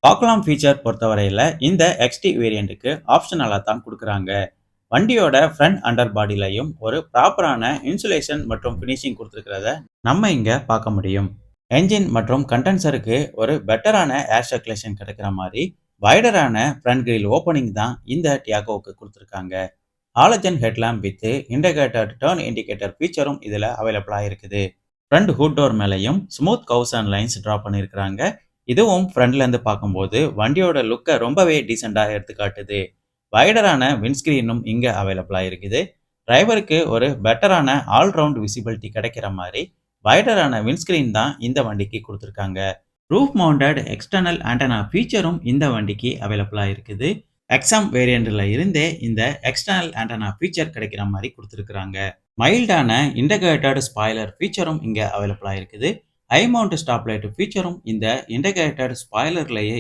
பாக்கலாம் ஃபீச்சர் பொறுத்தவரையில இந்த எக்ஸ்டி வேரியண்ட்டுக்கு ஆப்ஷனலா தான் குடுக்குறாங்க. வண்டியோட ஃப்ரண்ட் அண்டர் பாடிலயும் ஒரு ப்ராப்பரான இன்சுலேஷன் மற்றும் ஃபினிஷிங் குடுத்திருக்கிறத நம்ம இங்க பார்க்க முடியும். என்ஜின் மற்றும் கண்டென்சருக்கு ஒரு பெட்டரான ஏர் சர்க்குலேஷன் கிடைக்கிற மாரி வைடரான ஃப்ரண்ட் கிரில் ஓப்பனிங் தான் இந்த டியாகோவுக்கு குடுத்திருக்காங்க. Halogen headlamp with integrated turn indicator ஃபீச்சரும் இதுல அவைலபிளா இருக்குது. ஃப்ரண்ட் ஹூட் டோர் மேலயும் smooth curves and lines draw பண்ணியிருக்கிறாங்க. இதுவும் ஃப்ரண்ட்ல இருந்து பார்க்கும்போது வண்டியோட லுக்க ரொம்பவே டீசெண்டா எடுத்து காட்டுது. வைடரான விண்ட்ஸ்கிரீனும் இங்க அவைலபிளா இருக்குது. டிரைவருக்கு ஒரு பெட்டரான ஆல் ரவுண்ட் விசிபிலிட்டி கிடைக்கிற மாதிரி வைடரான விண்ட்ஸ்கிரீன் தான் இந்த வண்டிக்கு கொடுத்திருக்காங்க. ரூஃப் மவுண்டட் எக்ஸ்டர்னல் ஆண்டனா ஃபீச்சரும் இந்த வண்டிக்கு அவைலபிளா இருக்குது. எக்ஸாம் வேரியண்ட்ல இருந்தே இந்த எக்ஸ்டர்னல் ஆண்டனா ஃபீச்சர் கிடைக்கிற மாதிரி கொடுத்திருக்காங்க. மைல்டான இன்டகிரேட்டட் ஸ்பாய்லர் ஃபீச்சரும் இங்க அவைலபிளா இருக்குது. ஹை மவுண்ட் ஸ்டாப் லைட் ஃபீச்சரும் இந்த இன்டகிரேட்டட் ஸ்பாய்லர்லயே